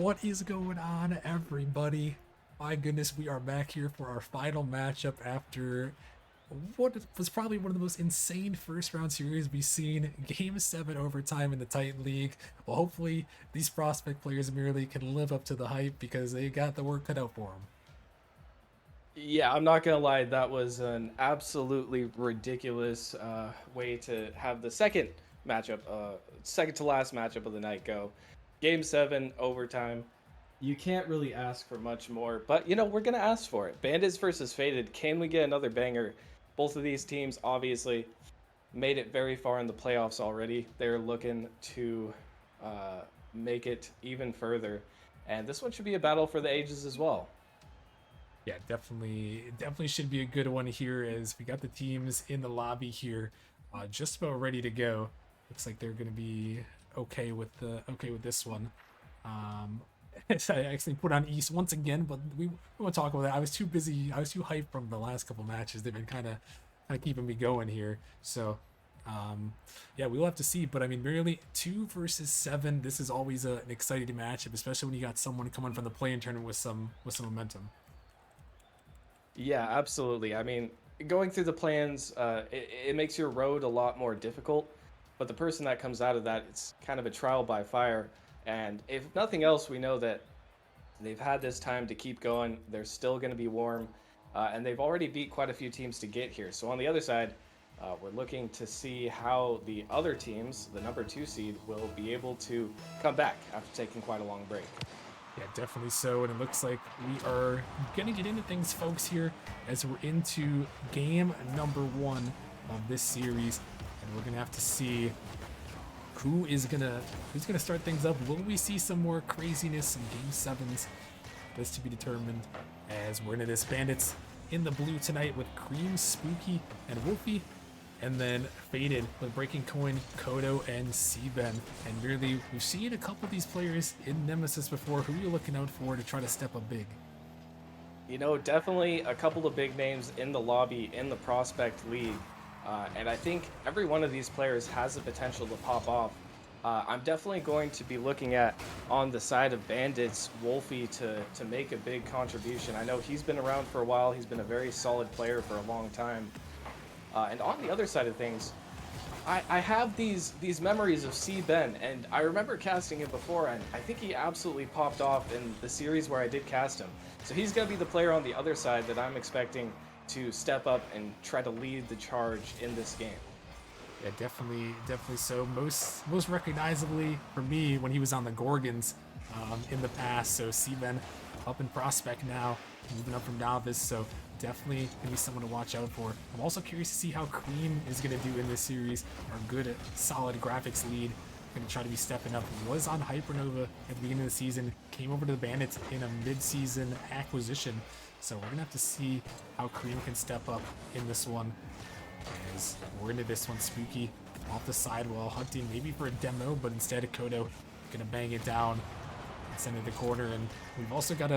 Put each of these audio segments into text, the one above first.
What is going on, everybody? My goodness, we are back here for our final matchup after what was probably one of the most insane first round series we've seen. Game 7 overtime in the Titan League. Well, hopefully, these prospect players merely can live up to the hype because they got the work cut out for them. Yeah, I'm not gonna lie, that was an absolutely ridiculous way to have the second to last matchup of the night go. Game 7, overtime. You can't really ask for much more, but we're gonna ask for it. Bandits versus Faded. Can we get another banger? Both of these teams obviously made it very far in the playoffs already. They're looking to uh, make it even further, and this one should be a battle for the ages as well. Yeah, definitely should be a good one here as we got the teams in the lobby here, just about ready to go. Looks like they're gonna be okay with this one. Um, I actually put on East once again, but we won't talk about that. I was too busy. I was too hyped from the last couple matches. They've been kind of keeping me going here. So, um, yeah, we'll have to see. But I mean, really, 2 versus 7. This is always an exciting matchup, especially when you got someone coming from the play-in tournament with some momentum. Yeah, absolutely. I mean, going through the plans, it makes your road a lot more difficult. But the person that comes out of that, it's kind of a trial by fire. And if nothing else, we know that they've had this time to keep going. They're still going to be warm. And they've already beat quite a few teams to get here. So on the other side, we're looking to see how the other teams, the number 2 seed, will be able to come back after taking quite a long break. Yeah, definitely so. And it looks like we are gonna get into things, folks, here as we're into game number 1 of this series, and we're gonna have to see who's gonna start things up. Will we see some more craziness in game 7s? This to be determined as we're into this. Bandits in the blue tonight with Cream, Spooky, and Wolfie. And then Faded with Breaking Coin, Kodo, and Seaben. And really, we've seen a couple of these players in Nemesis before. Who are you looking out for to try to step up big? Definitely a couple of big names in the lobby in the Prospect League. And I think every one of these players has the potential to pop off. I'm definitely going to be looking at, on the side of Bandits, Wolfie to make a big contribution. I know he's been around for a while. He's been a very solid player for a long time. And on the other side of things, I have these memories of C. Ben, and I remember casting him before, and I think he absolutely popped off in the series where I did cast him. So he's going to be the player on the other side that I'm expecting to step up and try to lead the charge in this game. Yeah, definitely so. Most recognizably for me when he was on the Gorgons in the past. So Seaben up in Prospect now, moving up from novice. So definitely gonna be someone to watch out for. I'm also curious to see how Cream is gonna do in this series. Our good, solid graphics lead. Gonna try to be stepping up. He was on Hypernova at the beginning of the season. Came over to the Bandits in a mid-season acquisition. So we're gonna have to see how Cream can step up in this one. As we're into this one, Spooky off the side while hunting maybe for a demo, but instead of Kodo gonna bang it down and send it to the corner. And we've also got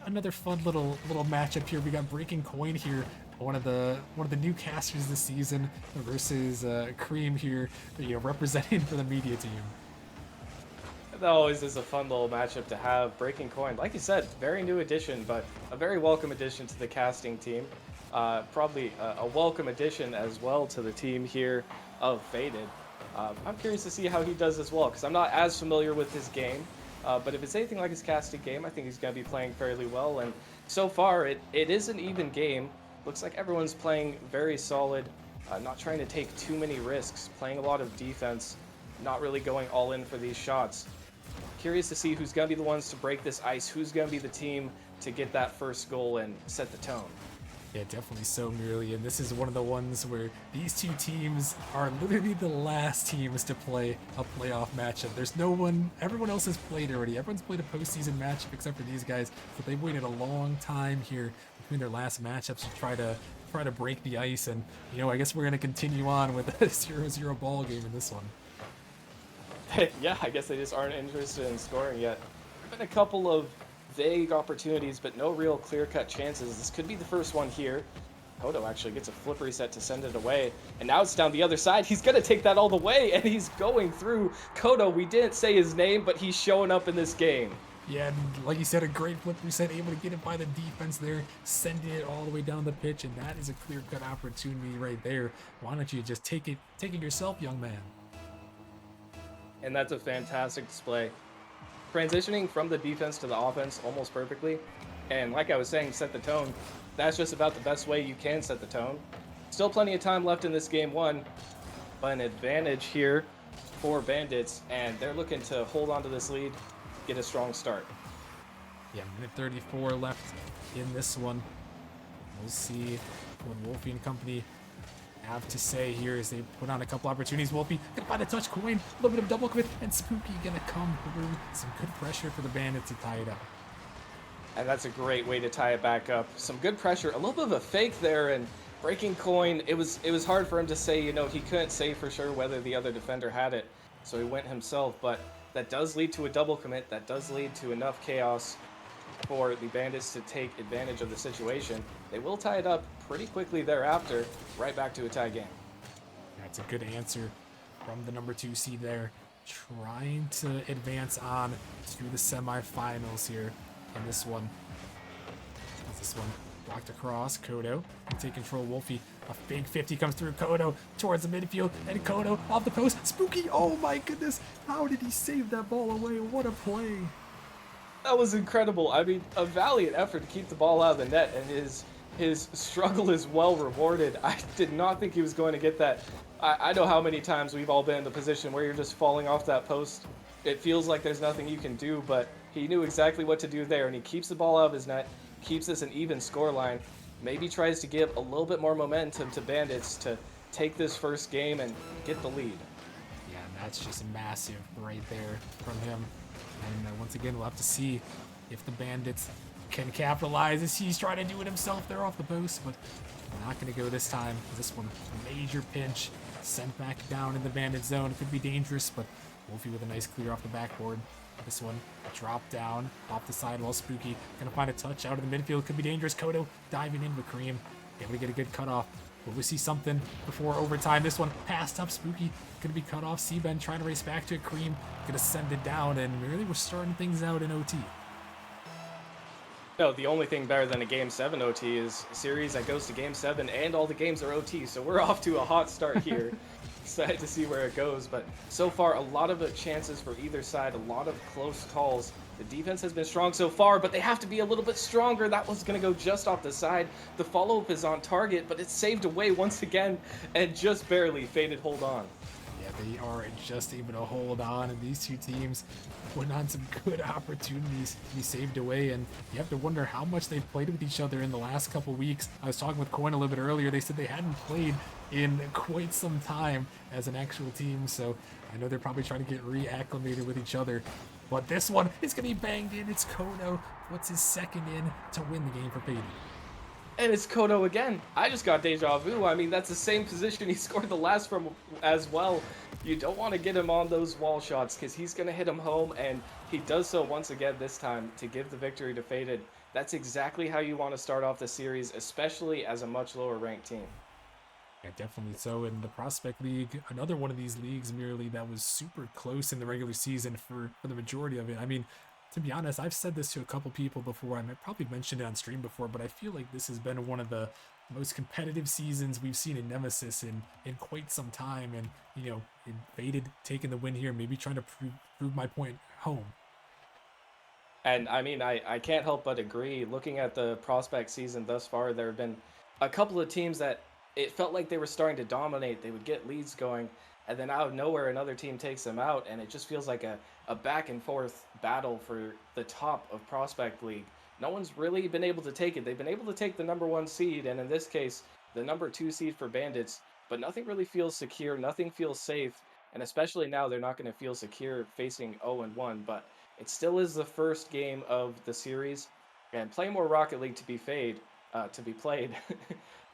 another fun little matchup here. We got Breaking Coin here, one of the new casters this season versus Cream here, representing for the media team. That always is a fun little matchup to have. Breaking Coin, like you said, very new addition, but a very welcome addition to the casting team. Probably a welcome addition as well to the team here of Faded. I'm curious to see how he does as well, because I'm not as familiar with his game. But if it's anything like his casting game, I think he's going to be playing fairly well. And so far, it is an even game. Looks like everyone's playing very solid, not trying to take too many risks, playing a lot of defense, not really going all in for these shots. Curious to see who's going to be the ones to break this ice, who's going to be the team to get that first goal and set the tone. Yeah, definitely so, Merely. And this is one of the ones where these two teams are literally the last teams to play a playoff matchup. There's no one, everyone else has played already. Everyone's played a postseason matchup except for these guys, but they've waited a long time here between their last matchups to try to break the ice. And, I guess we're going to continue on with a 0-0 ball game in this one. Yeah, I guess they just aren't interested in scoring yet. There have been a couple of vague opportunities, but no real clear-cut chances. This could be the first one here. Kodo actually gets a flip reset to send it away, and now it's down the other side. He's going to take that all the way, and he's going through. Kodo, we didn't say his name, but he's showing up in this game. Yeah, and like you said, a great flip reset, able to get it by the defense there, sending it all the way down the pitch, and that is a clear-cut opportunity right there. Why don't you just take it yourself, young man? And that's a fantastic display. Transitioning from the defense to the offense almost perfectly. And like I was saying, set the tone. That's just about the best way you can set the tone. Still plenty of time left in this game one, but an advantage here for Bandits, and they're looking to hold on to this lead, get a strong start. Yeah, minute 34 left in this one. We'll see what Wolfie and company have to say here as they put on a couple opportunities. Wolfie gonna find a touch coin, a little bit of double commit, and Spooky gonna come through. Some good pressure for the Bandits to tie it up. And that's a great way to tie it back up. Some good pressure, a little bit of a fake there, and breaking coin. It was hard for him to say, he couldn't say for sure whether the other defender had it, so he went himself. But that does lead to a double commit. That does lead to enough chaos for the Bandits to take advantage of the situation. They will tie it up pretty quickly thereafter, right back to a tie game. That's a good answer from the number 2 seed there, trying to advance on to the semifinals here in this one. This one blocked across. Kodo can take control. Wolfie, a big 50 comes through. Kodo towards the midfield, and Kodo off the post. Spooky, oh my goodness, how did he save that ball away? What a play. That was incredible. I mean, a valiant effort to keep the ball out of the net, and his struggle is well rewarded. I did not think he was going to get that. I know how many times we've all been in the position where you're just falling off that post. It feels like there's nothing you can do, but he knew exactly what to do there, and he keeps the ball out of his net, keeps this an even scoreline, maybe tries to give a little bit more momentum to Bandits to take this first game and get the lead. Yeah, and that's just massive right there from him. And once again, we'll have to see if the Bandits can capitalize as he's trying to do it himself there off the post, but not going to go this time. This one, major pinch, sent back down in the Bandit zone. It could be dangerous, but Wolfie with a nice clear off the backboard. This one, drop down, off the side while Spooky gonna find a touch out of the midfield. Could be dangerous. Kodo diving in with Kareem, able to get a good cutoff. Will we see something before overtime? This one passed up. Spooky gonna be cut off. Seaben trying to race back to it. Kareem gonna send it down, and really we're starting things out in OT. No, the only thing better than a Game 7 OT is a series that goes to Game 7 and all the games are OT, so we're off to a hot start here. Excited to see where it goes, but so far a lot of chances for either side, a lot of close calls. The defense has been strong so far, but they have to be a little bit stronger. That one's going to go just off the side. The follow-up is on target, but it's saved away once again and just barely faded hold on. Yeah, they are just able to hold on, and these two teams putting on some good opportunities to be saved away, and you have to wonder how much they've played with each other in the last couple weeks. I was talking with Coin a little bit earlier. They said they hadn't played in quite some time as an actual team, so I know they're probably trying to get reacclimated with each other. But this one is going to be banged in. It's Kono. What's his second in to win the game for Peyton? And it's Kodo again. I just got deja vu. I mean, that's the same position he scored the last from as well. You don't want to get him on those wall shots because he's going to hit him home, and he does so once again this time to give the victory to Faded. That's exactly how you want to start off the series, especially as a much lower ranked team. Yeah, definitely so. In the Prospect League, another one of these leagues merely that was super close in the regular season for the majority of it. I mean, to be honest, I've said this to a couple people before. I might probably mentioned it on stream before, but I feel like this has been one of the most competitive seasons we've seen in Nemesis in quite some time. And, you know, it Faded taking the win here, maybe trying to prove my point home. And I mean, I can't help but agree. Looking at the Prospect season thus far, there have been a couple of teams that it felt like they were starting to dominate. They would get leads going, and then out of nowhere, another team takes them out, and it just feels like a back and forth battle for the top of Prospect League. No one's really been able to take it. They've been able to take the number 1 seed, and in this case, the number 2 seed for Bandits, but nothing really feels secure. Nothing feels safe, and especially now, they're not going to feel secure facing 0-1, but it still is the first game of the series, and play more Rocket League to be played.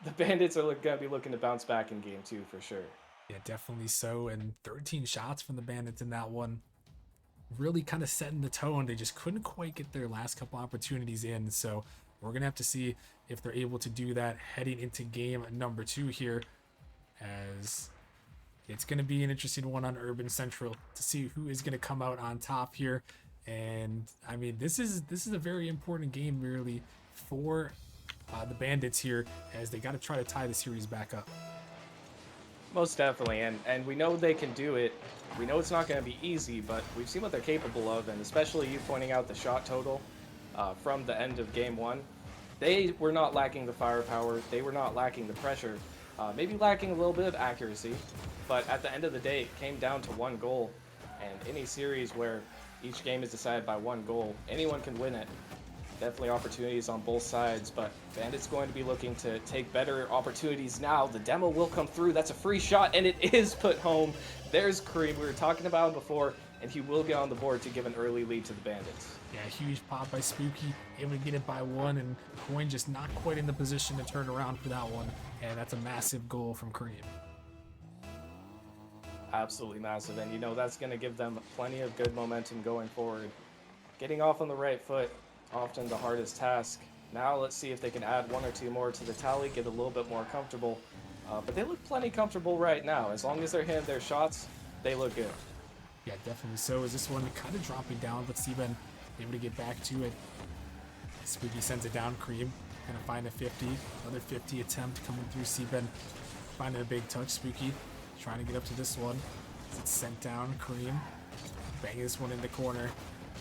The Bandits are going to be looking to bounce back in game 2 for sure. Yeah, definitely so. And 13 shots from the Bandits in that one, really kind of setting the tone. They just couldn't quite get their last couple opportunities in. So we're going to have to see if they're able to do that heading into game number 2 here, as it's going to be an interesting one on Urban Central to see who is going to come out on top here And I mean, this is a very important game really for the Bandits here, as they got to try to tie the series back up. Most definitely, and we know they can do it. We know it's not going to be easy, but we've seen what they're capable of, and especially you pointing out the shot total from the end of game one. They were not lacking the firepower. They were not lacking the pressure. Maybe lacking a little bit of accuracy, but at the end of the day, it came down to one goal. And any series where each game is decided by one goal, anyone can win it. Definitely opportunities on both sides, but Bandit's going to be looking to take better opportunities now. The demo will come through. That's a free shot, and it is put home. There's Kareem. We were talking about him before, and he will get on the board to give an early lead to the Bandits. Yeah, huge pop by Spooky, able to get it by one, and Coin just not quite in the position to turn around for that one, and that's a massive goal from Kareem. Absolutely massive, and you know that's going to give them plenty of good momentum going forward. Getting off on the right foot, often the hardest task. Now let's see if they can add one or two more to the tally, get a little bit more comfortable. But they look plenty comfortable right now. As long as they're hitting their shots, they look good. Yeah, definitely so. Is this one kind of dropping down, but Steven able to get back to it. Spooky sends it down. Kareem gonna find a 50. Another 50 attempt coming through. Steven finding a big touch. Spooky trying to get up to this one. It's sent down. Kareem banging this one in the corner.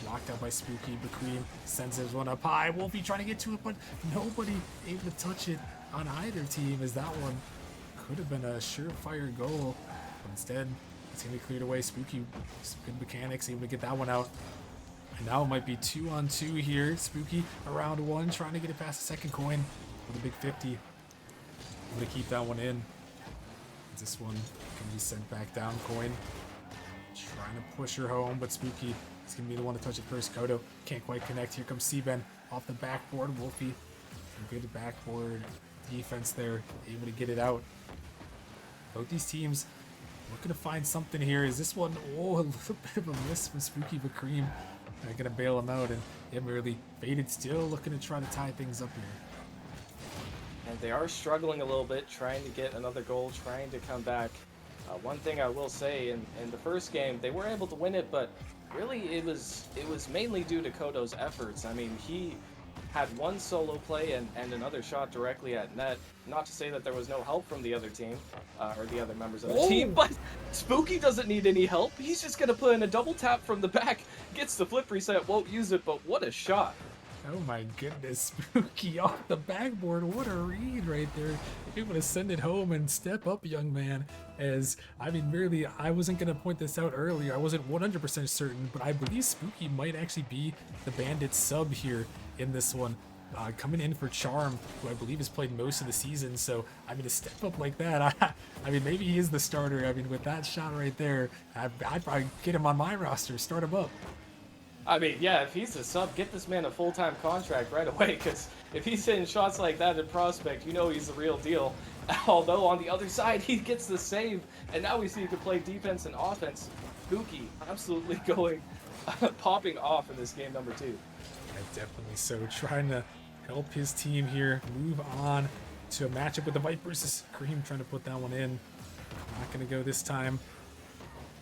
Blocked out by Spooky, but Kareem sends his one up high. Wolfie trying to get to it, but nobody able to touch it on either team, as that one could have been a surefire goal. But instead, it's going to be cleared away. Spooky, some good mechanics, able to get that one out. And now it might be 2-on-2 here. Spooky around one, trying to get it past the second coin with a big 50. Able to keep that one in. This one can be sent back down. Coin trying to push her home, but Spooky is going to be the one to touch it first. Kodo can't quite connect. Here comes Seaben off the backboard. Wolfie, some good backboard defense there, able to get it out. Both these teams looking to find something here. Is this one, oh, a little bit of a miss from Spooky, but Kareem going to bail him out, and him really faded still, looking to try to tie things up here. And they are struggling a little bit, trying to get another goal, trying to come back. One thing I will say, in the first game, they were able to win it, but really it was mainly due to Kodo's efforts. I mean, he had one solo play and another shot directly at net. Not to say that there was no help from the other team, or the other members of the team, but Spooky doesn't need any help. He's just going to put in a double tap from the back, gets the flip reset, won't use it, but what a shot. Oh my goodness, Spooky off the backboard. What a read right there. Able to send it home and step up, young man. As, I mean, merely, I wasn't going to point this out earlier. I wasn't 100% certain, but I believe Spooky might actually be the Bandits sub here in this one. Coming in for Charm, who I believe has played most of the season. So, I mean, to step up like that, I mean, maybe he is the starter. I mean, with that shot right there, I'd probably get him on my roster, start him up. I mean, yeah, if he's a sub, get this man a full-time contract right away, because if he's hitting shots like that in Prospect, you know he's the real deal. Although on the other side, he gets the save, and now we see he can play defense and offense. Spooky absolutely going, popping off in this game number 2. Yeah, definitely so. Trying to help his team here move on to a matchup with the Vipers. Kareem trying to put that one in. Not going to go this time.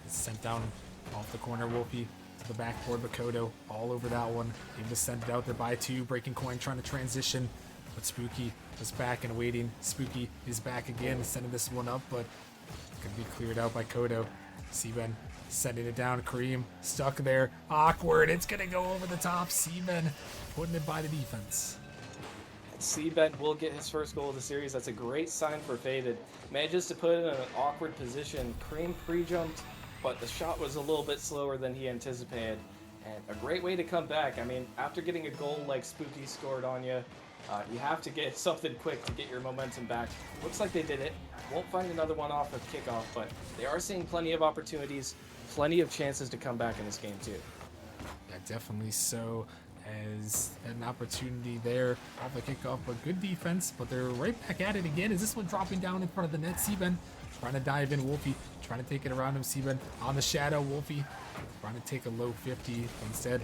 It's sent down off the corner. Wolfie to the backboard, but Kodo all over that one. Able to send it out there by 2. Breaking Coin trying to transition, but Spooky was back and waiting. Spooky is back again, sending this one up, but gonna be cleared out by Kodo. Seaben sending it down. Kareem stuck there. Awkward. It's gonna go over the top. Seaben putting it by the defense. Seaben will get his first goal of the series. That's a great sign for Faded. Manages to put it in an awkward position. Kareem pre-jumped, but the shot was a little bit slower than he anticipated. And a great way to come back. I mean, after getting a goal like Spooky scored on you, you have to get something quick to get your momentum back. Looks like they did it. Won't find another one off of kickoff, but they are seeing plenty of opportunities, plenty of chances to come back in this game too. Yeah, definitely so. As an opportunity there off the kickoff, but good defense, but they're right back at it again. Is this one dropping down in front of the net? Seaben trying to dive in. Wolfie trying to take it around him. Seaben on the shadow. Wolfie trying to take a low 50. Instead,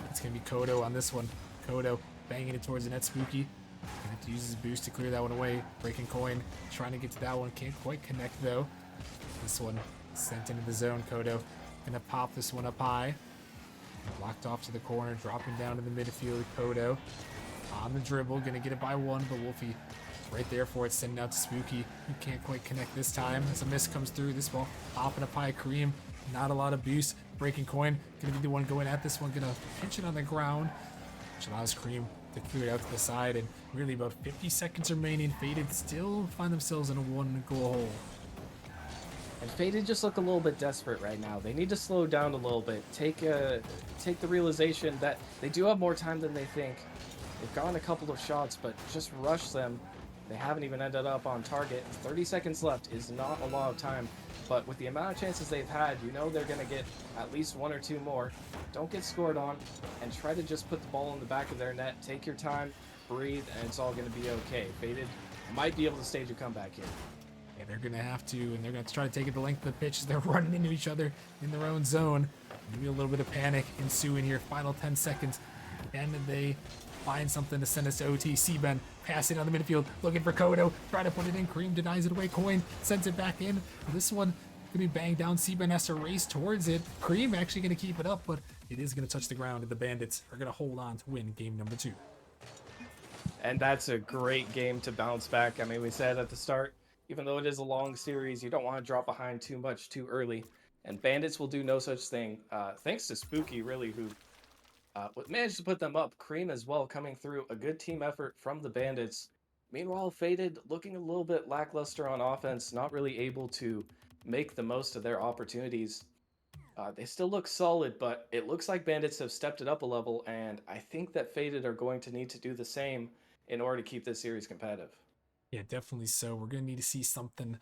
it's going to be Kodo on this one. Kodo banging it towards the net. Spooky gonna have to use his boost to clear that one away. Breaking Coin trying to get to that one. Can't quite connect though. This one sent into the zone. Kodo gonna pop this one up high. Blocked off to the corner, dropping down to the midfield. Kodo on the dribble, gonna get it by one, but Wolfie right there for it, sending out to Spooky. You can't quite connect this time as a miss comes through. This ball hopping up high. Kareem, not a lot of boost. Breaking Coin, gonna be the one going at this one, gonna pinch it on the ground, which allows Kareem to clear it out to the side. And really about 50 seconds remaining. Faded still find themselves in a 1-goal hole. And Faded just look a little bit desperate right now. They need to slow down a little bit. Take the realization that they do have more time than they think. They've gotten a couple of shots, but just rush them. They haven't even ended up on target. 30 seconds left is not a lot of time, but with the amount of chances they've had, you know they're going to get at least 1 or 2 more. Don't get scored on, and try to just put the ball in the back of their net. Take your time, breathe, and it's all going to be okay. Faded might be able to stage a comeback here. Yeah, they're going to have to, and they're going to try to take it the length of the pitch as they're running into each other in their own zone. Maybe a little bit of panic ensuing here. Final 10 seconds. Can they find something to send us to OT? Seaben passing on the midfield, looking for Kodo, trying to put it in. Kareem denies it away. Coin sends it back in. This one gonna be banged down. Seaben has to race towards it. Kareem actually gonna keep it up, but it is gonna touch the ground, and the Bandits are gonna hold on to win game number 2. And that's a great game to bounce back. I mean, we said at the start, even though it is a long series, you don't want to drop behind too much too early. And Bandits will do no such thing. Thanks to Spooky, really, who managed to put them up. Cream as well coming through. A good team effort from the Bandits. Meanwhile, Faded looking a little bit lackluster on offense, not really able to make the most of their opportunities. They still look solid, but it looks like Bandits have stepped it up a level, and I think that Faded are going to need to do the same in order to keep this series competitive. Yeah, definitely so. We're going to need to see something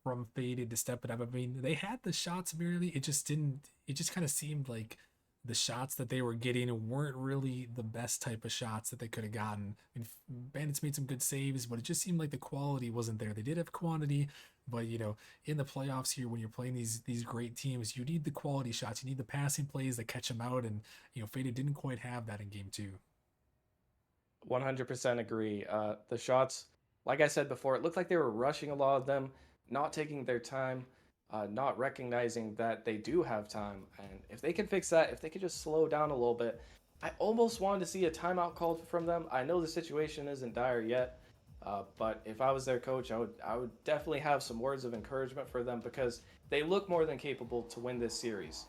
from Faded to step it up. I mean, they had the shots merely. It just kind of seemed like the shots that they were getting weren't really the best type of shots that they could have gotten. I mean, Bandits made some good saves, but it just seemed like the quality wasn't there. They did have quantity, but you know, in the playoffs here, when you're playing these great teams, you need the quality shots. You need the passing plays that catch them out, and you know, Faded didn't quite have that in game 2. 100% agree. The shots, like I said before, it looked like they were rushing a lot of them, not taking their time, not recognizing that they do have time. And if they can fix that, if they could just slow down a little bit, I almost wanted to see a timeout called from them. I know the situation isn't dire yet, but if I was their coach, I would definitely have some words of encouragement for them because they look more than capable to win this series.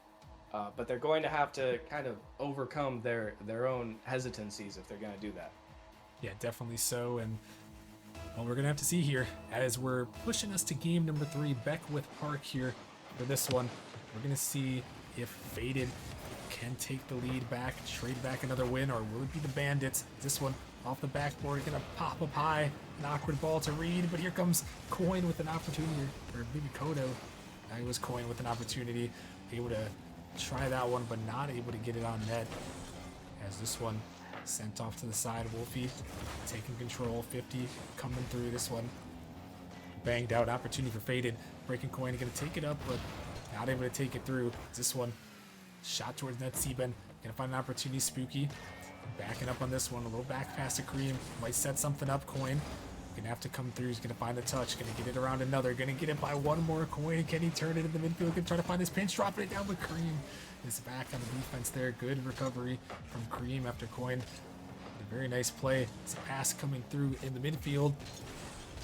But they're going to have to kind of overcome their own hesitancies if they're going to do that. Yeah, definitely so. And well, we're going to have to see here as we're pushing us to game number 3, Beckwith Park here for this one. We're going to see if Faded can take the lead back, trade back another win, or will it be the Bandits? This one off the backboard, going to pop up high. An awkward ball to Reed, but here comes Coin with an opportunity, or maybe Kodo. It was Coin with an opportunity, able to try that one, but not able to get it on net. As this one sent off to the side, Wolfie taking control, 50 coming through this one. Banged out, opportunity for Faded. Breaking Coin, gonna take it up, but not able to take it through. This one, shot towards net. Seaben gonna find an opportunity. Spooky backing up on this one, a little back pass to Kareem. Might set something up. Coin gonna have to come through. He's gonna find the touch, gonna get it around another, gonna get it by one more. Coin, can he turn it in the midfield? Gonna try to find his pinch, dropping it down with Kareem. Is back on the defense there. Good recovery from Kareem after Coin. A very nice play. It's a pass coming through in the midfield.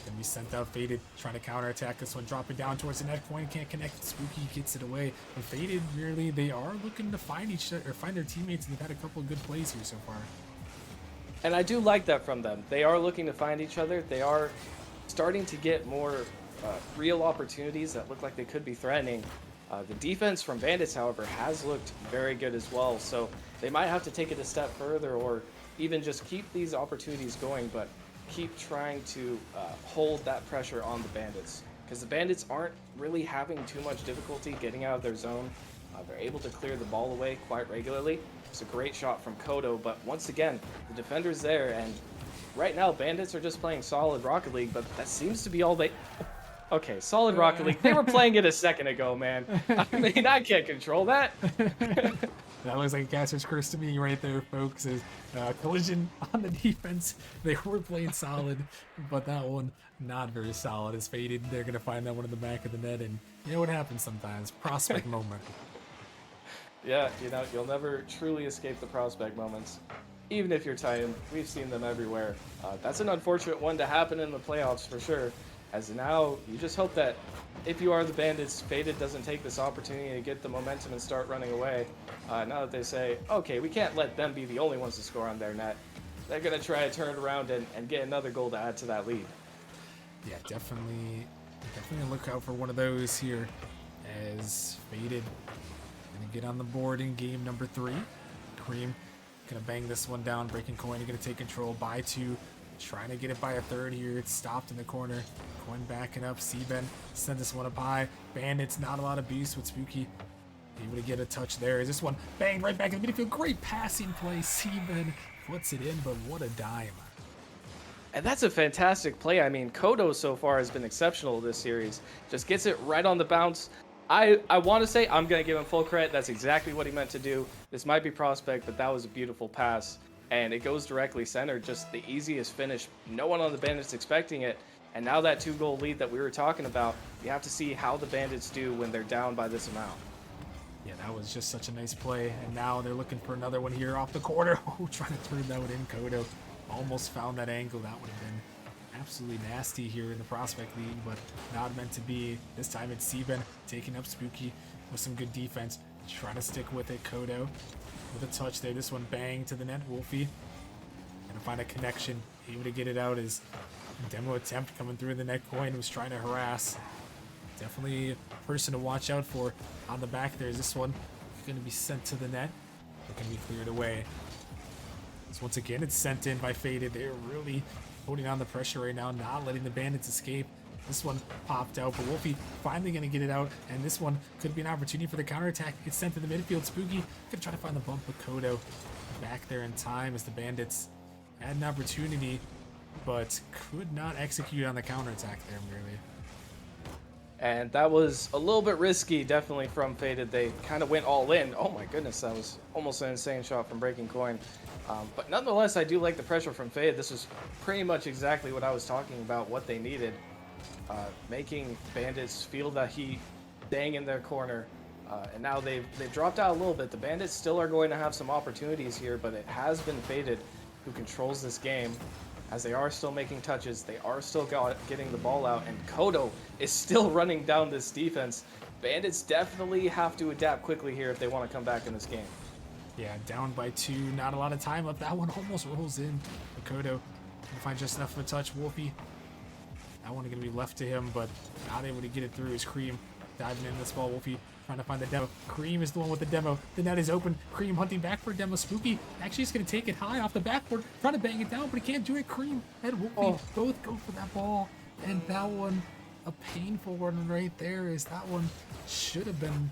Gonna be sent out. Faded trying to counterattack this one, dropping down towards the net. Coin can't connect. Spooky gets it away. But Faded, really, they are looking to find each other, or find their teammates, and they've had a couple of good plays here so far. And I do like that from them. They are looking to find each other. They are starting to get more real opportunities that look like they could be threatening. The defense from Bandits, however, has looked very good as well. So they might have to take it a step further, or even just keep these opportunities going, but keep trying to hold that pressure on the Bandits. Because the Bandits aren't really having too much difficulty getting out of their zone. They're able to clear the ball away quite regularly. It's a great shot from Kodo, but once again, the defender's there, and right now Bandits are just playing solid Rocket League, but that seems to be all they... Okay, solid Rocket League. They were playing it a second ago, man. I mean, I can't control that. That looks like a caster's curse to me right there, folks. Is collision on the defense. They were playing solid, but that one not very solid. Is Faded. They're going to find that one in the back of the net, and you know what happens sometimes. Prospect moment. Yeah, you'll never truly escape the prospect moments. Even if you're Titan, we've seen them everywhere. That's an unfortunate one to happen in the playoffs for sure. As now, you just hope that if you are the Bandits, Faded doesn't take this opportunity to get the momentum and start running away. Now that they say, okay, we can't let them be the only ones to score on their net, they're going to try to turn it around and get another goal to add to that lead. Yeah, definitely gonna look out for one of those here as Faded gonna get on the board in game number 3. Cream gonna bang this one down. Breaking Coin gonna take control by 2. Trying to get it by a third here. It's stopped in the corner. Coin backing up. Seaben sends this one up high. Bandits, not a lot of beast with Spooky. Able to get a touch there. Is this one banged right back in the midfield? Great passing play. Seaben puts it in, but what a dime. And that's a fantastic play. I mean, Kodo so far has been exceptional this series. Just gets it right on the bounce. I want to say I'm going to give him full credit. That's exactly what he meant to do. This might be prospect, but that was a beautiful pass. And it goes directly center. Just the easiest finish. No one on the Bandits expecting it. And now that 2-goal lead that we were talking about, you have to see how the Bandits do when they're down by this amount. Yeah, that was just such a nice play. And now they're looking for another one here off the corner. Oh, trying to turn that one in. Kodo almost found that angle. That would have been absolutely nasty here in the Prospect League, but not meant to be. This time it's Seaben taking up Spooky with some good defense. Trying to stick with it. Kodo with a touch there. This one bang to the net. Wolfie gonna find a connection. Able to get it out as demo attempt coming through the net. Coin was trying to harass. Definitely a person to watch out for on the back there. Is this one going to be sent to the net? Or can be cleared away? So once again, it's sent in by Faded. They're really putting on the pressure right now, not letting the Bandits escape. This one popped out, but Wolfie finally going to get it out, and this one could be an opportunity for the counterattack. It's sent to the midfield. Spooky going to try to find the bump, but Kodo back there in time as the Bandits had an opportunity, but could not execute on the counterattack there, merely. And that was a little bit risky, definitely, from Faded. They kind of went all in. Oh my goodness, that was almost an insane shot from Breaking Coin. But nonetheless, I do like the pressure from Faded. This was pretty much exactly what I was talking about, what they needed. Making Bandits feel that heat, staying in their corner. And now they've dropped out a little bit. The Bandits still are going to have some opportunities here, but it has been Faded who controls this game. As they are still making touches, they are still getting the ball out, and Kodo is still running down this defense. Bandits definitely have to adapt quickly here if they want to come back in this game. Yeah, down by 2, not a lot of time left. That one almost rolls in. Kodo can find just enough of a touch. Wolfie, that one going to be left to him, but not able to get it through. His Cream diving in this ball. Wolfie trying to find the demo. Cream is the one with the demo. The net is open. Cream hunting back for a demo. Spooky actually is going to take it high off the backboard, trying to bang it down, but he can't do it. Cream and Wolfie both go for that ball, and that one, a painful one right there, is that one should have been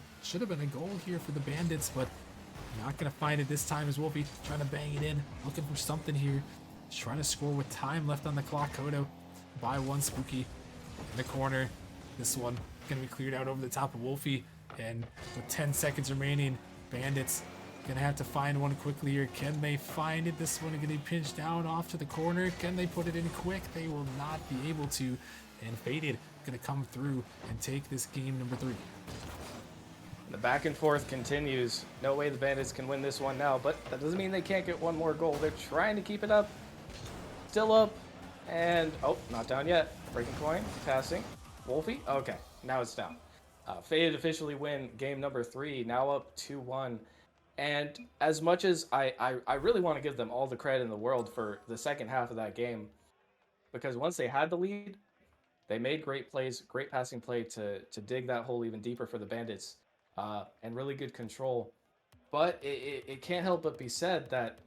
a goal here for the Bandits, but not going to find it this time. As Wolfie trying to bang it in, looking for something here. Just trying to score with time left on the clock. Kodo by 1. Spooky in the corner. This one going to be cleared out over the top of Wolfie. And with 10 seconds remaining, Bandits going to have to find one quickly here. Can they find it? This one going to be pinched down off to the corner. Can they put it in quick? They will not be able to. And Faded going to come through and take this game number 3. The back and forth continues. No way the Bandits can win this one now, but that doesn't mean they can't get one more goal. They're trying to keep it up. Still up. And, oh, not down yet. Breaking Coin, passing. Wolfie, okay, now it's down. Faded officially win game number 3, now up 2-1. And as much as I really want to give them all the credit in the world for the second half of that game, because once they had the lead, they made great plays, great passing play to dig that hole even deeper for the Bandits, and really good control. But it can't help but be said that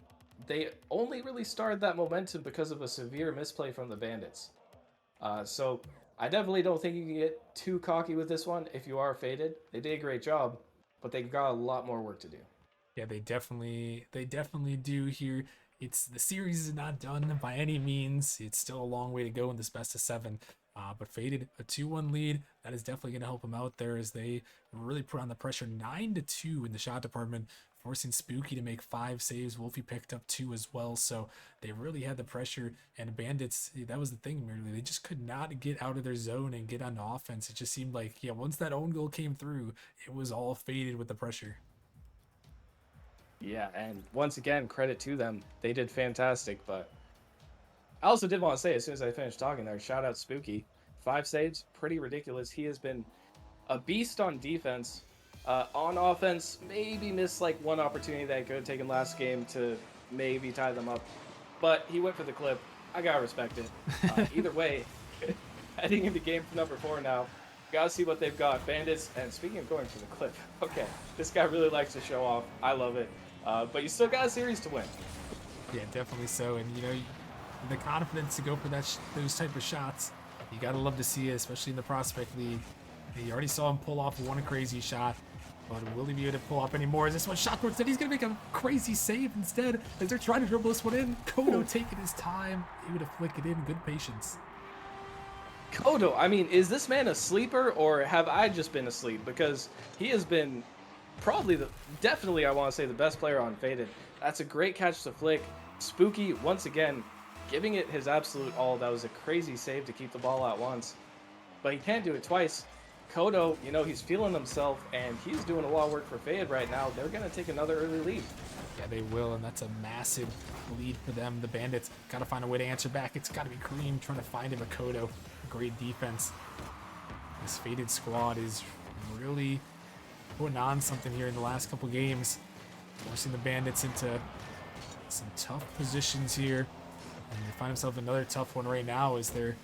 they only really started that momentum because of a severe misplay from the Bandits. So I definitely don't think you can get too cocky with this one if you are Faded. They did a great job, but they've got a lot more work to do. Yeah, they definitely do here. It's the series is not done by any means. It's still a long way to go in this best of 7. But Faded a 2-1 lead. That is definitely going to help them out there as they really put on the pressure. 9-2 in the shot department, forcing Spooky to make 5 saves. Wolfie picked up 2 as well, so they really had the pressure. And Bandits, that was the thing, merely. They just could not get out of their zone and get on offense. It just seemed like, yeah, once that own goal came through, it was all Faded with the pressure. Yeah, and once again, credit to them. They did fantastic, but I also did want to say, as soon as I finished talking there, shout out Spooky. 5 saves, pretty ridiculous. He has been a beast on defense. On offense, maybe missed like one opportunity that could have taken last game to maybe tie them up, but he went for the clip. I gotta respect it. Either way, heading into game number 4 now, gotta see what they've got. Bandits, and speaking of going for the clip, okay, this guy really likes to show off. I love it. But you still got a series to win. Yeah, definitely so. And, you know, the confidence to go for those type of shots, you got to love to see it, especially in the Prospect League. You already saw him pull off one crazy shot, but will he be able to pull off any more? Is this one shot towards it? He's going to make a crazy save instead as they're trying to dribble this one in. Kodo taking his time, able to flick it in. Good patience. Kodo, I mean, is this man a sleeper or have I just been asleep? Because he has been probably definitely, I want to say, the best player on Faded. That's a great catch to flick. Spooky, once again, giving it his absolute all. That was a crazy save to keep the ball out once, but he can't do it twice. Kodo, you know, he's feeling himself, and he's doing a lot of work for Fade right now. They're going to take another early lead. Yeah, they will, and that's a massive lead for them. The Bandits got to find a way to answer back. It's got to be Kareem trying to find him a Kodo. Great defense. This Faded squad is really putting on something here in the last couple games, forcing the Bandits into some tough positions here. And they find themselves another tough one right now as they're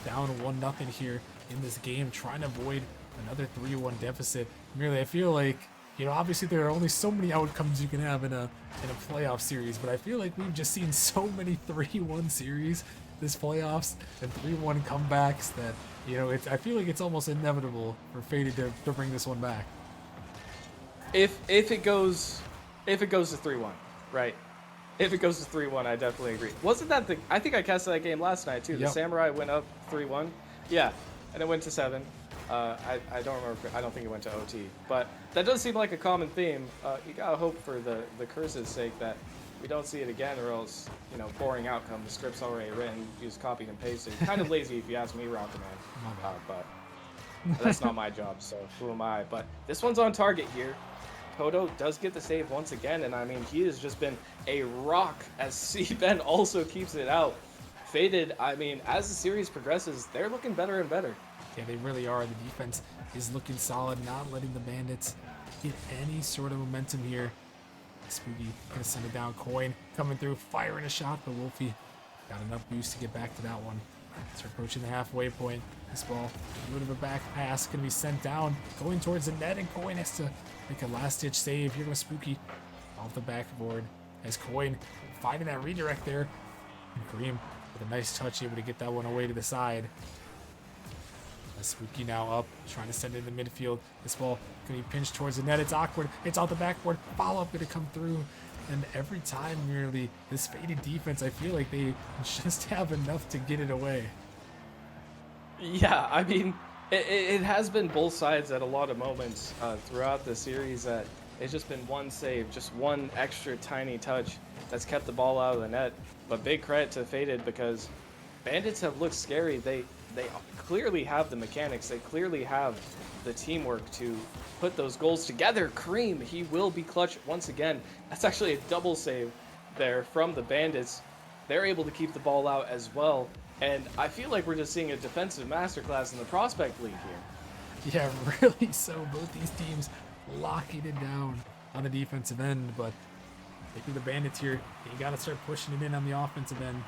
down 1-0 here in this game, trying to avoid another 3-1 deficit. Merely, I feel like, you know, obviously there are only so many outcomes you can have in a playoff series, but I feel like we've just seen so many 3-1 series this playoffs and 3-1 comebacks that, you know, I feel like it's almost inevitable for Faded to bring this one back. If it goes to 3-1, right? If it goes to 3-1, I definitely agree. Wasn't that I think I casted that game last night too. The Yep. Samurai went up 3-1. Yeah, and it went to 7. I don't remember. I don't think it went to OT. But that does seem like a common theme. You gotta hope for the curse's sake that we don't see it again, or else, you know, boring outcome. The script's already written. You just copied and pasted. Kind of lazy if you ask me, Rocket Man. But that's not my job, so who am I? But this one's on target here. Kodo does get the save once again, and I mean, he has just been a rock as C-Ben also keeps it out. Faded, I mean, as the series progresses, they're looking better and better. Yeah, they really are. The defense is looking solid, not letting the Bandits get any sort of momentum here. Spooky gonna send it down. Coin coming through, firing a shot, but Wolfie got enough boost to get back to that one. It's approaching the halfway point. This ball, a little bit of a back pass, gonna be sent down, going towards the net, and Coin has to make a last-ditch save. Here goes Spooky off the backboard as Coin finding that redirect there. And Kareem with a nice touch, able to get that one away to the side. Spooky now up, trying to send it in the midfield. This ball gonna be pinched towards the net. It's awkward. It's off the backboard. Follow-up gonna come through. And every time, nearly, this Faded defense, I feel like they just have enough to get it away. Yeah, I mean, it has been both sides at a lot of moments throughout the series that it's just been one save, just one extra tiny touch that's kept the ball out of the net. But big credit to Faded because Bandits have looked scary. They clearly have the mechanics. They clearly have the teamwork to put those goals together. Kareem, he will be clutch once again. That's actually a double save there from the Bandits. They're able to keep the ball out as well. And I feel like we're just seeing a defensive masterclass in the Prospect League here. Yeah, really so. Both these teams locking it down on the defensive end, but maybe the Bandits here, you got to start pushing it in on the offensive end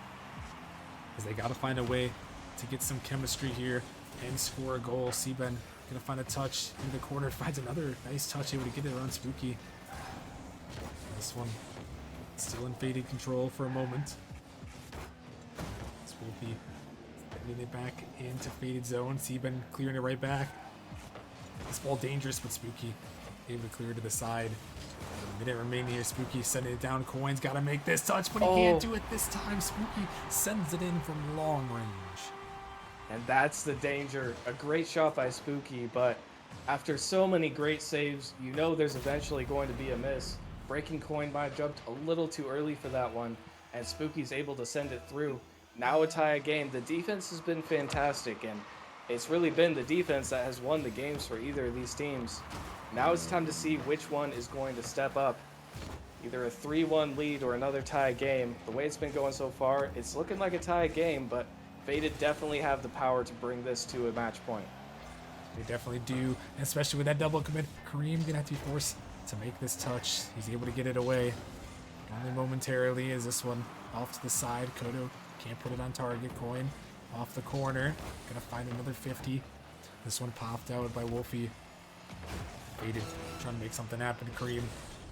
because they got to find a way to get some chemistry here and score a goal. C-Ben gonna find a touch in the corner, finds another nice touch, able to get it on Spooky. This one still in Faded control for a moment. This will be sending it back into Faded zone. C-Ben clearing it right back. This ball dangerous, but Spooky able to clear to the side. A minute remaining here. Spooky sending it down. Coin's got to make this touch, but he can't do it this time. Spooky sends it in from long range. And that's the danger. A great shot by Spooky, but after so many great saves, you know there's eventually going to be a miss. Breaking Coin might have jumped a little too early for that one, and Spooky's able to send it through. Now a tie game. The defense has been fantastic, and it's really been the defense that has won the games for either of these teams. Now it's time to see which one is going to step up. either a 3-1 lead or another tie game. The way it's been going so far, it's looking like a tie game, but Faded definitely have the power to bring this to a match point. They definitely do, and especially with that double commit. Kareem gonna have to be forced to make this touch. He's able to get it away. Only momentarily is this one off to the side. Kodo can't put it on target. Coin off the corner. Gonna find another 50. This one popped out by Wolfie. Faded trying to make something happen to Kareem.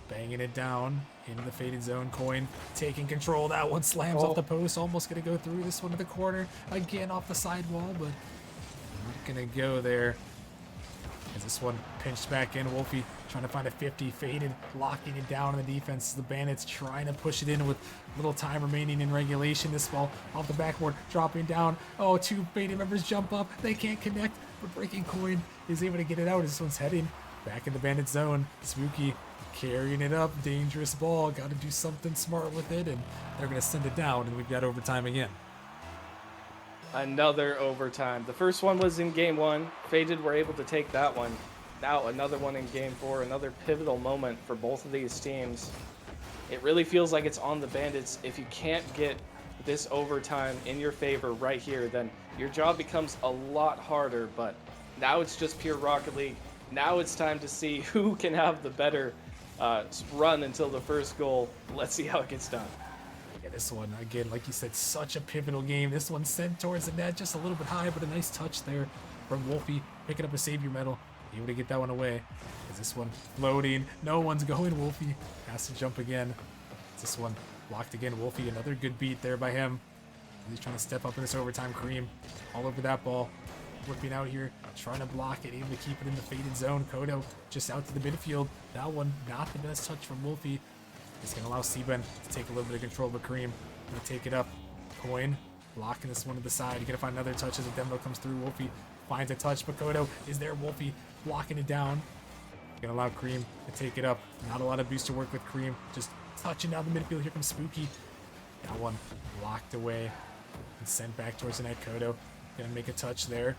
Banging it down into the Faded zone. Coin taking control. That one slams off the post. Almost gonna go through. This one to the corner. Again off the sidewall, but not gonna go there. As this one pinched back in, Wolfie trying to find a 50, Faded, locking it down in the defense. The Bandits trying to push it in with little time remaining in regulation. This ball off the backboard, dropping down. Oh, two Faded members jump up. They can't connect, but Breaking Coin is able to get it out. This one's heading back in the Bandit zone. Spooky carrying it up. Dangerous ball. Got to do something smart with it, and they're going to send it down, and we've got overtime again. Another overtime. The first one was in game 1. Faded were able to take that one. Now another one in game 4. Another pivotal moment for both of these teams. It really feels like it's on the Bandits. If you can't get this overtime in your favor right here, then your job becomes a lot harder. But now it's just pure Rocket League. Now it's time to see who can have the better run until the first goal. Let's see how it gets done. Yeah, this one, again, like you said, such a pivotal game. This one sent towards the net, just a little bit high, but a nice touch there from Wolfie, picking up a savior medal, able to get that one away. Is this one loading? No one's going. Wolfie has to jump again. Is this one blocked again? Wolfie, another good beat there by him. He's trying to step up in this overtime. Kareem all over that ball, whipping out here, trying to block it, able to keep it in the Faded zone. Kodo just out to the midfield. That one, not the best touch from Wolfie. It's going to allow Seaben to take a little bit of control, but Kareem going to take it up. Coin blocking this one to the side. You're going to find another touch as a demo comes through. Wolfie finds a touch, but Kodo is there. Wolfie blocking it down. Going to allow Kareem to take it up. Not a lot of boost to work with Kareem. Just touching down the midfield. Here comes Spooky. That one blocked away and sent back towards the net. Kodo going to make a touch there.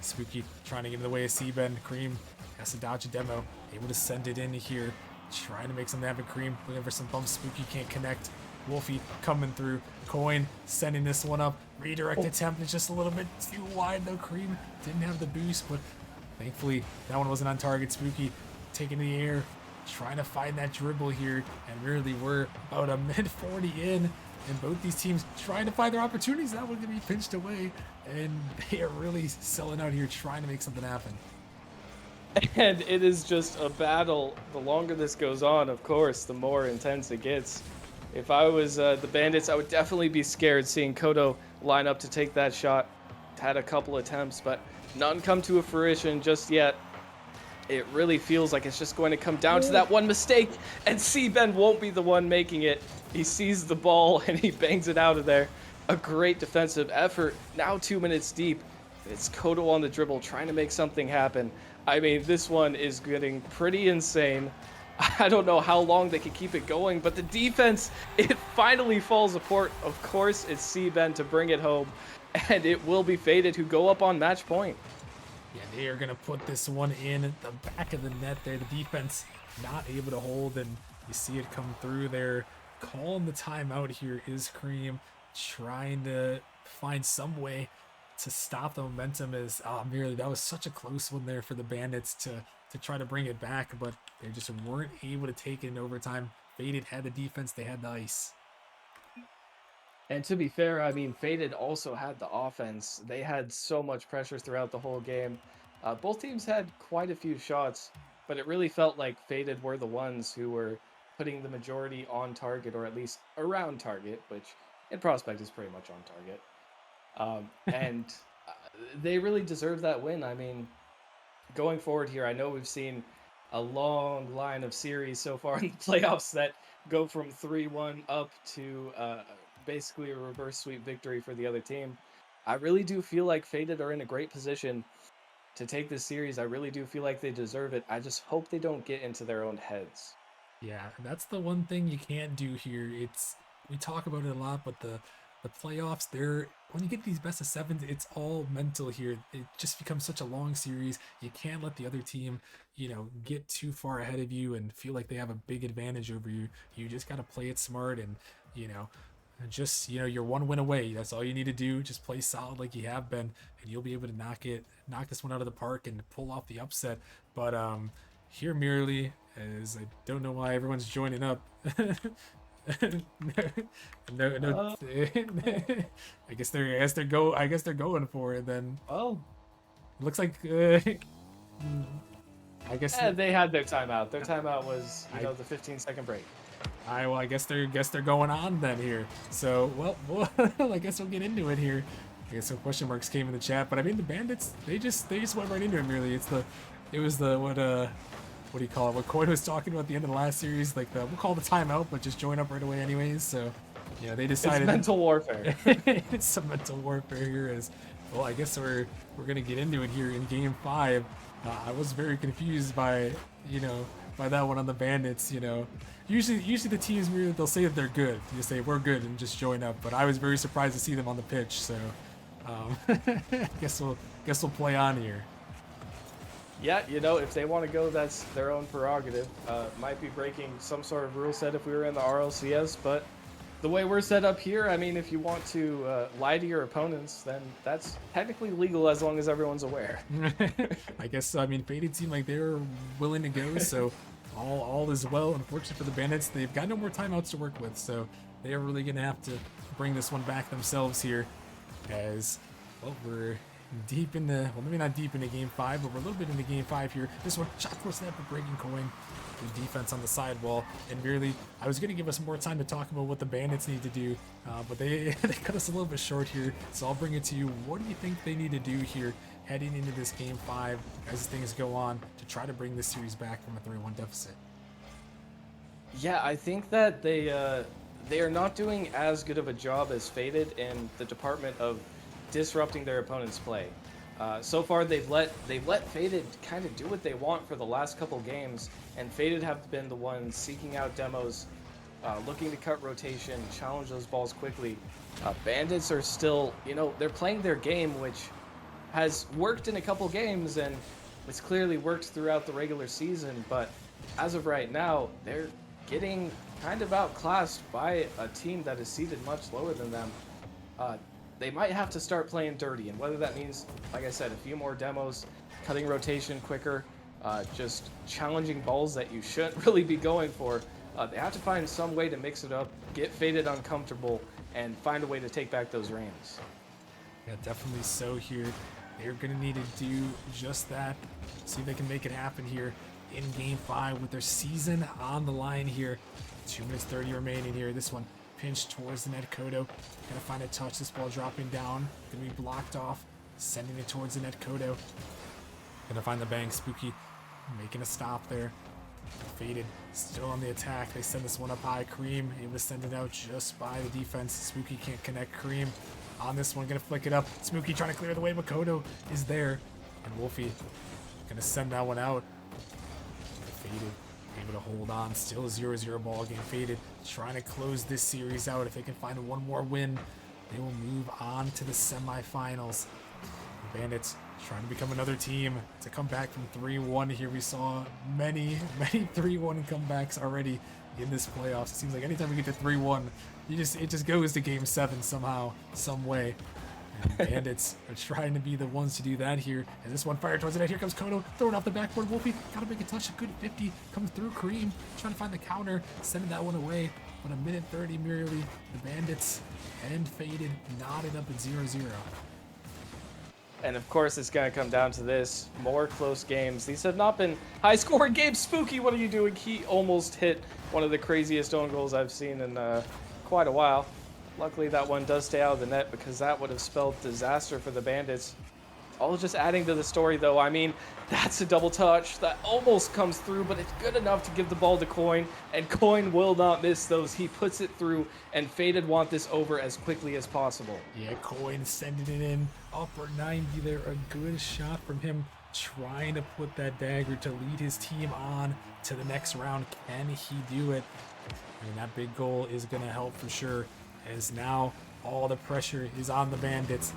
Spooky trying to get in the way of Seaben. Kareem has to dodge a demo. Able to send it in here. Trying to make something happen. Kareem looking for some bumps. Spooky can't connect. Wolfie coming through. Coin sending this one up. Redirect attempt is just a little bit too wide though. Kareem didn't have the boost, but thankfully that one wasn't on target. Spooky taking the air, trying to find that dribble here, and really we're about a mid 40 in, and both these teams trying to find their opportunities. That one gonna be pinched away, and they are really selling out here, trying to make something happen. And it is just a battle. The longer this goes on, of course, the more intense it gets. If I was the Bandits, I would definitely be scared seeing Kodo line up to take that shot. Had a couple attempts, but none come to a fruition just yet. It really feels like it's just going to come down to that one mistake, and Seaben won't be the one making it. He sees the ball and he bangs it out of there. A great defensive effort. Now 2 minutes deep. It's Kodo on the dribble trying to make something happen. I mean, this one is getting pretty insane. I don't know how long they can keep it going, but the defense, it finally falls apart. Of course, it's Seaben to bring it home, and it will be Faded who go up on match point. Yeah, they are going to put this one in the back of the net there. The defense not able to hold, and you see it come through there. Calling the timeout here is Kareem, trying to find some way to stop the momentum. Is merely that was such a close one there for the Bandits to try to bring it back, but they just weren't able to take it in overtime. Faded had the defense, they had the ice. And to be fair, I mean, Faded also had the offense. They had so much pressure throughout the whole game. Both teams had quite a few shots, but it really felt like Faded were the ones who were putting the majority on target, or at least around target, which in Prospect is pretty much on target. And they really deserve that win. I mean, going forward here, I know we've seen a long line of series so far in the playoffs that go from 3-1 up to basically a reverse sweep victory for the other team. I really do feel like Faded are in a great position to take this series. I really do feel like they deserve it. I just hope they don't get into their own heads. Yeah, that's the one thing you can't do here. We talk about it a lot, but the the playoffs, when you get these best of sevens, it's all mental here. It just becomes such a long series. You can't let the other team, get too far ahead of you and feel like they have a big advantage over you. You just got to play it smart and, just you're one win away. That's all you need to do. Just play solid like you have been, and you'll be able to knock this one out of the park and pull off the upset. But here merely, as I don't know why everyone's joining up. No. I guess they're going for it then. Oh, It looks like I guess they had their timeout. Their timeout was the 15-second break. I guess they're going on then here. So well I guess we'll get into it here. I guess some question marks came in the chat, but I mean the Bandits they just went right into it merely. It was the what do you call it? What Coy was talking about at the end of the last series, like we'll call the timeout, but just join up right away anyways. So they decided it's mental warfare. It's some mental warfare here. As well, I guess we're gonna get into it here in Game 5. I was very confused by by that one on the Bandits. Usually the teams they'll say that they're good. You say we're good and just join up. But I was very surprised to see them on the pitch. So guess we'll play on here. Yeah, if they want to go, that's their own prerogative. Might be breaking some sort of rule set if we were in the RLCS, but the way we're set up here, I mean, if you want to lie to your opponents, then that's technically legal as long as everyone's aware. I guess, I mean, Faded seemed like they were willing to go, so all is well. Unfortunately for the Bandits, they've got no more timeouts to work with, so they are really going to have to bring this one back themselves here, as, well, we're deep into, well, maybe not deep into Game 5, but we're a little bit into Game 5 here. This one, shot for snap, but breaking coin. Good defense on the sidewall, and really, I was going to give us more time to talk about what the Bandits need to do, but they cut us a little bit short here, so I'll bring it to you. What do you think they need to do here heading into this Game 5 as things go on to try to bring this series back from a 3-1 deficit? Yeah, I think that they are not doing as good of a job as Faded in the department of disrupting their opponent's play. So far, they've let Faded kind of do what they want for the last couple games, and Faded have been the ones seeking out demos, looking to cut rotation, challenge those balls quickly. Bandits are still, they're playing their game, which has worked in a couple games, and it's clearly worked throughout the regular season, but as of right now, they're getting kind of outclassed by a team that is seeded much lower than them. They might have to start playing dirty, and whether that means, like I said, a few more demos, cutting rotation quicker, just challenging balls that you shouldn't really be going for. They have to find some way to mix it up, get Faded uncomfortable, and find a way to take back those reins. Yeah, definitely so here. They're going to need to do just that. See if they can make it happen here in Game 5 with their season on the line here. 2 minutes 30 remaining here. This one pinched towards the net. Kodo gonna find a touch. This ball dropping down, gonna be blocked off, sending it towards the net. Kodo gonna find the bang. Spooky making a stop there. Faded still on the attack. They send this one up high. Cream able to send it out just by the defense. Spooky can't connect. Cream on this one, gonna flick it up. Spooky trying to clear the way, but Kodo is there, and Wolfie gonna send that one out. Faded able to hold on. Still a 0-0 ball game. Faded trying to close this series out. If they can find one more win, they will move on to the semifinals. The Bandits trying to become another team to come back from 3-1 here. We saw many 3-1 comebacks already in this playoffs. It seems like anytime we get to 3-1, it just goes to Game 7 somehow, some way. And Bandits are trying to be the ones to do that here. As this one fired towards the net. Here comes Kodo, throwing off the backboard. Wolfie gotta make a touch. A good 50 comes through. Cream trying to find the counter, sending that one away. But a minute 30 merely. The Bandits and Faded knotted up at 0-0. And of course, it's going to come down to this. More close games. These have not been high-scoring games. Spooky, what are you doing? He almost hit one of the craziest own goals I've seen in quite a while. Luckily, that one does stay out of the net because that would have spelled disaster for the Bandits. All just adding to the story, though. I mean, that's a double touch that almost comes through, but it's good enough to give the ball to Coin, and Coin will not miss those. He puts it through, and Faded want this over as quickly as possible. Yeah, Coin sending it in. Upper 90 there. A good shot from him, trying to put that dagger to lead his team on to the next round. Can he do it? I mean, that big goal is going to help for sure, as now All the pressure is on the Bandits.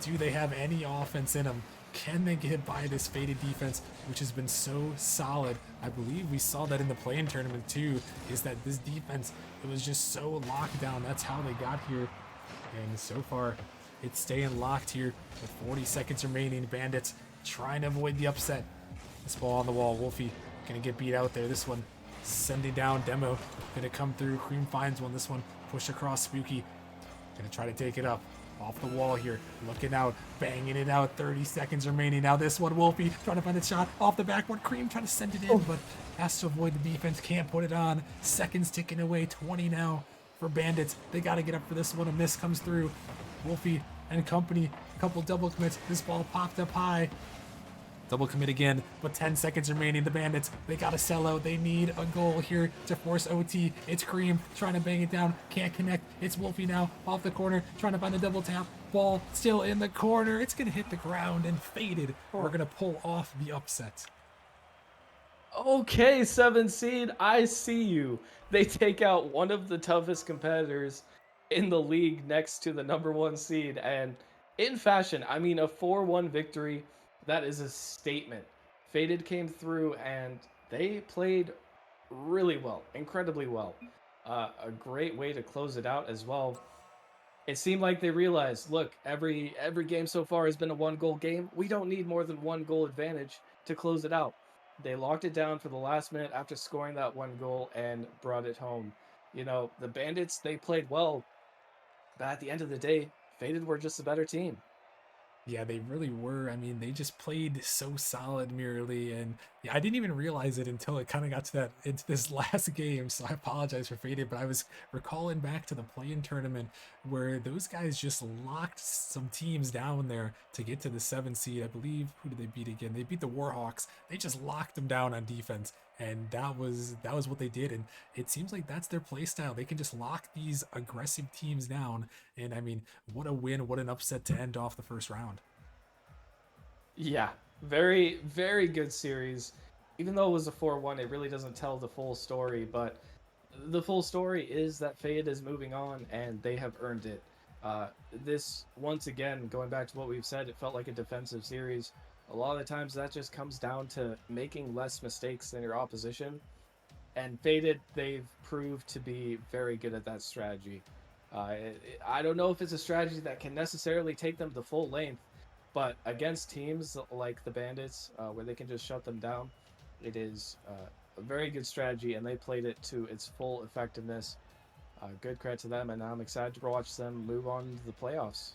Do they have any offense in them? Can they get by this Faded defense, which has been so solid? I believe we saw that in the play-in tournament too, is that this defense, it was just so locked down. That's how they got here. And so far, it's staying locked here with 40 seconds remaining. Bandits trying to avoid the upset. This ball on the wall. Wolfie gonna get beat out there. This one sending down. Demo gonna come through. Cream finds one. This one push across. Spooky gonna try to take it up. Off the wall here, looking out, banging it out, 30 seconds remaining. Now this one, Wolfie trying to find a shot off the backboard. Cream trying to send it in, but has to avoid the defense, can't put it on. Seconds ticking away, 20 now for Bandits. They got to get up for this one. A miss comes through. Wolfie and company, a couple double commits. This ball popped up high. Double commit again, but 10 seconds remaining. The Bandits, they got to sell out. They need a goal here to force OT. It's Cream trying to bang it down. Can't connect. It's Wolfie now off the corner, trying to find a double tap. Ball still in the corner. It's going to hit the ground and Faded. We're going to pull off the upset. Okay, 7 seed, I see you. They take out one of the toughest competitors in the league next to the number 1 seed. And in fashion, I mean, a 4-1 victory, that is a statement. Faded came through and they played really well, incredibly well. A great way to close it out as well. It seemed like they realized, look, every game so far has been a 1-goal game. We don't need more than 1 goal advantage to close it out. They locked it down for the last minute after scoring that 1 goal and brought it home. You know, the Bandits, they played well, but at the end of the day, Faded were just a better team. Yeah, they really were. I mean, they just played so solid merely, and yeah, I didn't even realize it until it kind of got to that into this last game. So I apologize for Faded, but I was recalling back to the play-in tournament where those guys just locked some teams down there to get to the 7 seed. I believe, who did they beat again? They beat the Warhawks. They just locked them down on defense, and that was what they did. And it seems like that's their play style. They can just lock these aggressive teams down. And I mean, what a win! What an upset to end off the first round. Yeah, very, very good series. Even though it was a 4-1, it really doesn't tell the full story, but the full story is that Fade is moving on and they have earned it. This, once again, going back to what we've said, it felt like a defensive series. A lot of the times that just comes down to making less mistakes than your opposition. And Faded, they've proved to be very good at that strategy. I don't know if it's a strategy that can necessarily take them the full length, but against teams like the Bandits, where they can just shut them down, it is a very good strategy, and they played it to its full effectiveness. Good credit to them, and I'm excited to watch them move on to the playoffs.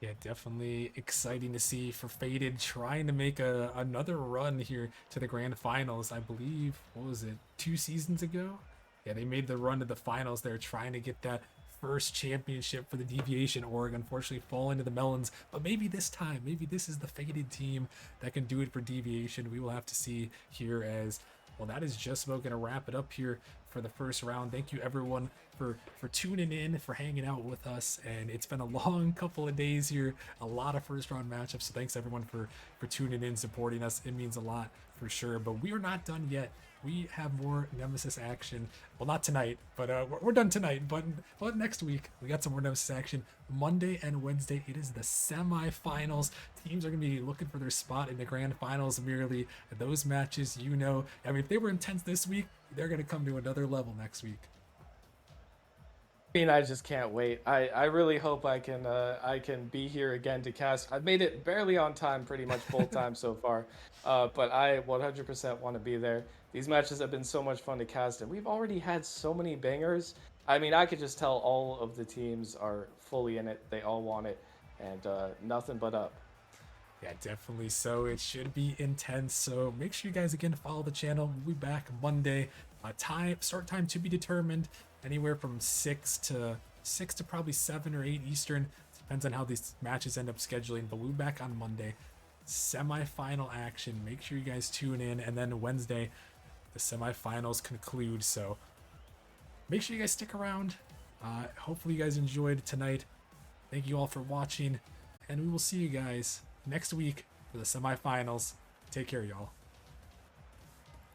Yeah, definitely exciting to see for Faded trying to make another run here to the grand finals. I believe, what was it, 2 seasons ago? Yeah, they made the run to the finals. They're trying to get that first championship for the Deviation org. Unfortunately, fall into the Melons, but maybe this time, maybe this is the Faded team that can do it for Deviation. We will have to see here as well. That is just about gonna wrap it up here for the first round. Thank you everyone for tuning in, for hanging out with us, and it's been a long couple of days here, a lot of first round matchups. So thanks everyone for tuning in, supporting us. It means a lot for sure. But we are not done yet. We have more Nemesis action. Well, not tonight, but we're done tonight. But next week we got some more Nemesis action. Monday and Wednesday, it is the semifinals. Teams are going to be looking for their spot in the grand finals. Merely those matches, you know. I mean, if they were intense this week, they're going to come to another level next week. I mean, I just can't wait. I really hope I can be here again to cast. I've made it barely on time pretty much both times so far, but I 100% want to be there. These matches have been so much fun to cast, and we've already had so many bangers. I mean, I could just tell all of the teams are fully in it. They all want it, and nothing but up. Yeah, definitely so. It should be intense. So make sure you guys again follow the channel. We'll be back Monday. Start time to be determined. Anywhere from 6 to probably 7 or 8 Eastern. Depends on how these matches end up scheduling. But we'll be back on Monday. Semi-final action. Make sure you guys tune in. And then Wednesday, the semifinals conclude. So make sure you guys stick around. Hopefully you guys enjoyed tonight. Thank you all for watching. And we will see you guys next week for the semifinals. Take care, y'all.